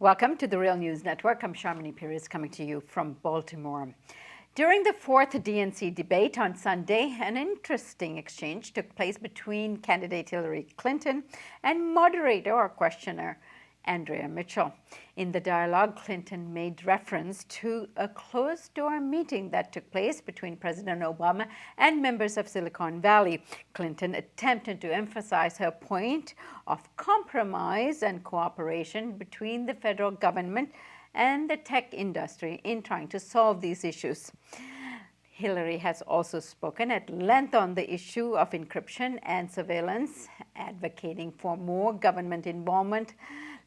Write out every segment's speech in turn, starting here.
Welcome to the Real News Network. I'm Sharmini Pires coming to you from Baltimore. During the fourth DNC debate on Sunday, an interesting exchange took place between candidate Hillary Clinton and moderator or questioner Andrea Mitchell. In the dialogue, Clinton made reference to a closed-door meeting that took place between President Obama and members of Silicon Valley. Clinton attempted to emphasize her point of compromise and cooperation between the federal government and the tech industry in trying to solve these issues. Hillary has also spoken at length on the issue of encryption and surveillance, advocating for more government involvement.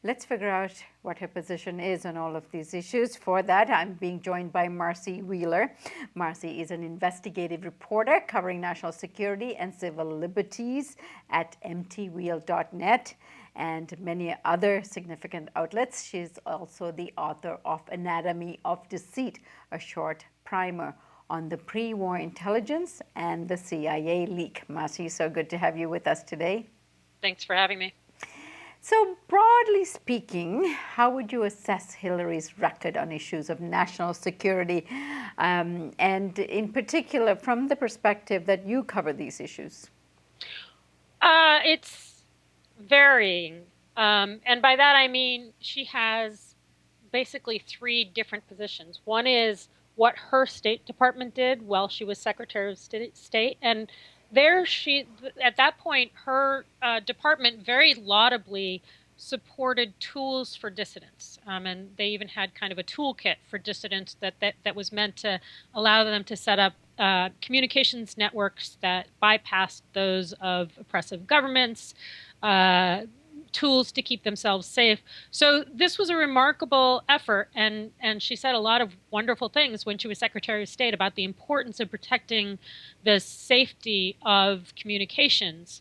Let's figure out what her position is on all of these issues. For that, I'm being joined by Marcy Wheeler. Marcy is an investigative reporter covering national security and civil liberties at mtwheel.net and many other significant outlets. She's also the author of Anatomy of Deceit, a short primer on the pre-war intelligence and the CIA leak. Marcy, so good to have you with us today. Thanks for having me. So broadly speaking, how would you assess Hillary's record on issues of national security, and in particular from the perspective that you cover these issues? It's varying. And by that I mean she has basically three different positions. One is what her State Department did while she was Secretary of State. And there she, at that point, her department very laudably supported tools for dissidents. And they even had kind of a toolkit for dissidents that was meant to allow them to set up communications networks that bypassed those of oppressive governments, tools to keep themselves safe. So this was a remarkable effort, and she said a lot of wonderful things when she was Secretary of State about the importance of protecting the safety of communications.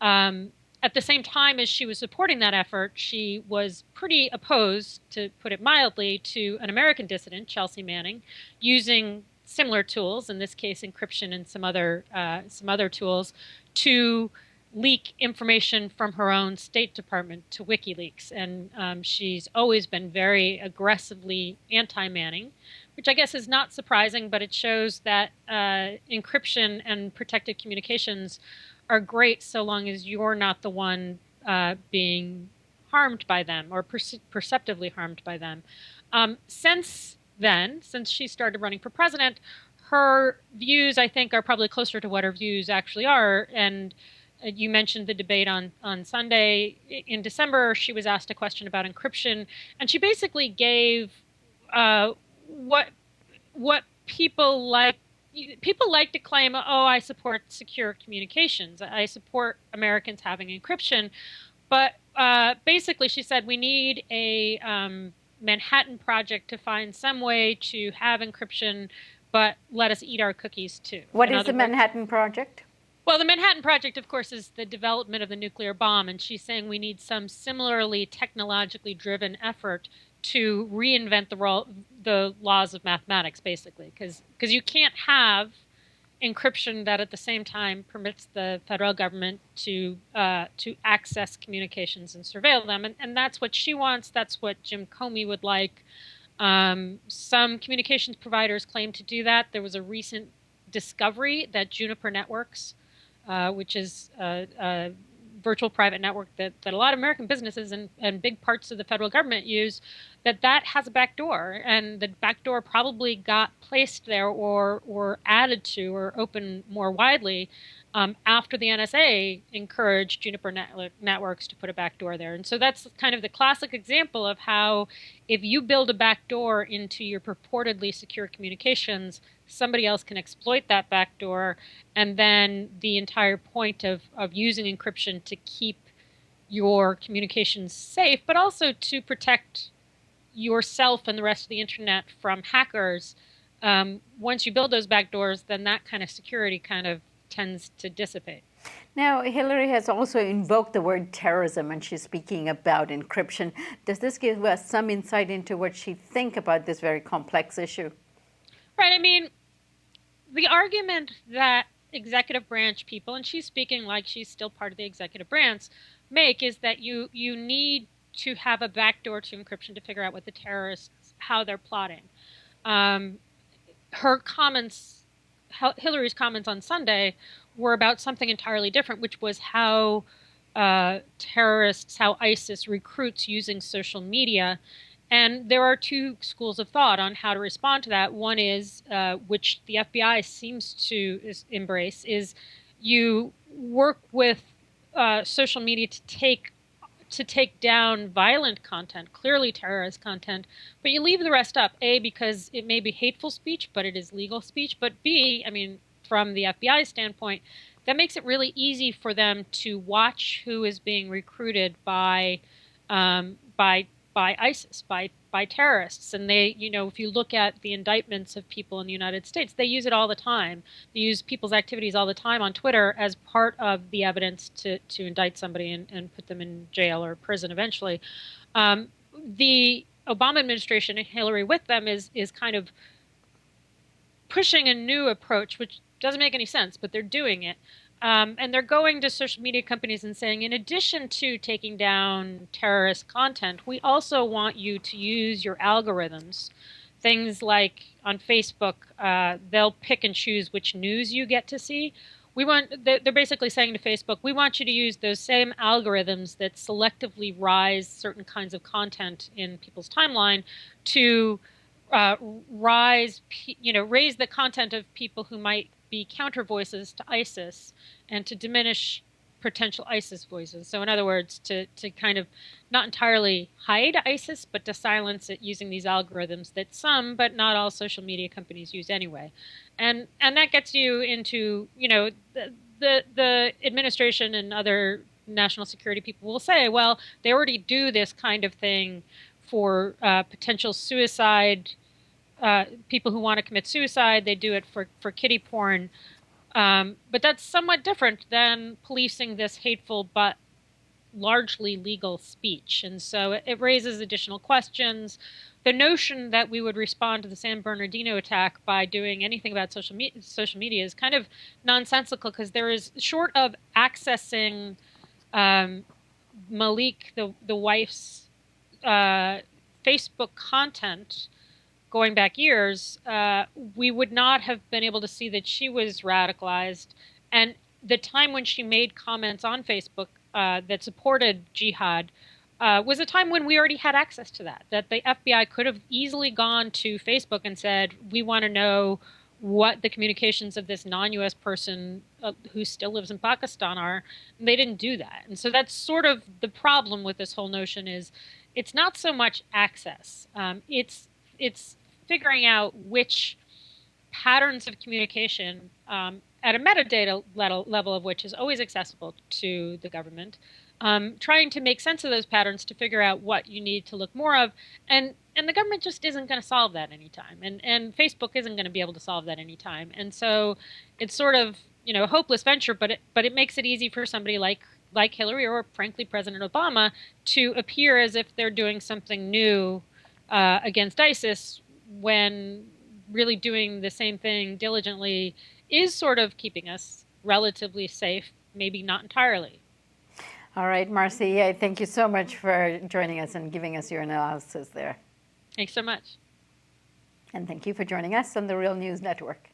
At the same time as she was supporting that effort, she was pretty opposed, to put it mildly, to an American dissident, Chelsea Manning, using similar tools, in this case encryption and some other tools, to leak information from her own State Department to WikiLeaks. And she's always been very aggressively anti-Manning, which I guess is not surprising, but it shows that encryption and protected communications are great so long as you're not the one being harmed by them or perceptively harmed by them. Since then, since she started running for president, her views, I think, are probably closer to what her views actually are. And you mentioned the debate on Sunday. In December, she was asked a question about encryption, and she basically gave what people like. People like to claim, oh, I support secure communications. I support Americans having encryption. But basically, she said we need a Manhattan Project to find some way to have encryption, but let us eat our cookies too. What is the Manhattan Project? Well, the Manhattan Project, of course, is the development of the nuclear bomb, and she's saying we need some similarly technologically driven effort to reinvent the laws of mathematics, basically, because you can't have encryption that at the same time permits the federal government to access communications and surveil them, and that's what she wants. That's what Jim Comey would like. Some communications providers claim to do that. There was a recent discovery that Juniper Networks, which is a virtual private network that a lot of American businesses and big parts of the federal government use, that has a backdoor, and the backdoor probably got placed there or added to or opened more widely after the NSA encouraged Juniper Networks to put a backdoor there. And so that's kind of the classic example of how if you build a backdoor into your purportedly secure communications, somebody else can exploit that backdoor, and then the entire point of using encryption to keep your communications safe, but also to protect yourself and the rest of the internet from hackers. Once you build those backdoors, then that kind of security kind of tends to dissipate. Now, Hillary has also invoked the word terrorism, and she's speaking about encryption. Does this give us some insight into what she thinks about this very complex issue? Right. I mean, the argument that executive branch people, and she's speaking like she's still part of the executive branch, make is that you need to have a backdoor to encryption to figure out what the terrorists, how they're plotting. Her comments, Hillary's comments on Sunday, were about something entirely different, which was how terrorists, how ISIS recruits using social media. And there are two schools of thought on how to respond to that. One is, which the FBI seems to embrace, is you work with social media to take down violent content, clearly terrorist content, but you leave the rest up. A, because it may be hateful speech, but it is legal speech. But B, I mean, from the FBI standpoint, that makes it really easy for them to watch who is being recruited by ISIS, by terrorists. And they, if you look at the indictments of people in the United States, they use it all the time. They use people's activities all the time on Twitter as part of the evidence to indict somebody and put them in jail or prison eventually. The Obama administration and Hillary with them is kind of pushing a new approach, which doesn't make any sense, but they're doing it. And they're going to social media companies and saying, in addition to taking down terrorist content, we also want you to use your algorithms. Things like on Facebook, they'll pick and choose which news you get to see. They're basically saying to Facebook, we want you to use those same algorithms that selectively rise certain kinds of content in people's timeline to raise the content of people who might be counter voices to ISIS and to diminish potential ISIS voices. So in other words, to kind of not entirely hide ISIS, but to silence it using these algorithms that some, but not all social media companies use anyway. And that gets you into, the administration and other national security people will say, well, they already do this kind of thing for potential suicide, people who want to commit suicide. They do it for kiddie porn. But that's somewhat different than policing this hateful but largely legal speech. And so it raises additional questions. The notion that we would respond to the San Bernardino attack by doing anything about social media is kind of nonsensical, because there is, short of accessing Malik, the wife's Facebook content going back years, we would not have been able to see that she was radicalized. And the time when she made comments on Facebook that supported jihad was a time when we already had access to that the FBI could have easily gone to Facebook and said, we want to know what the communications of this non-U.S. person who still lives in Pakistan are. And they didn't do that. And so that's sort of the problem with this whole notion, is it's not so much access. It's figuring out which patterns of communication at a metadata level of which is always accessible to the government, trying to make sense of those patterns to figure out what you need to look more of. And the government just isn't going to solve that anytime. And Facebook isn't going to be able to solve that anytime. And so it's sort of, a hopeless venture, but it makes it easy for somebody like Hillary, or frankly President Obama, to appear as if they're doing something new against ISIS, when really doing the same thing diligently is sort of keeping us relatively safe, maybe not entirely. All right, Marcy, thank you so much for joining us and giving us your analysis there. Thanks so much. And thank you for joining us on the Real News Network.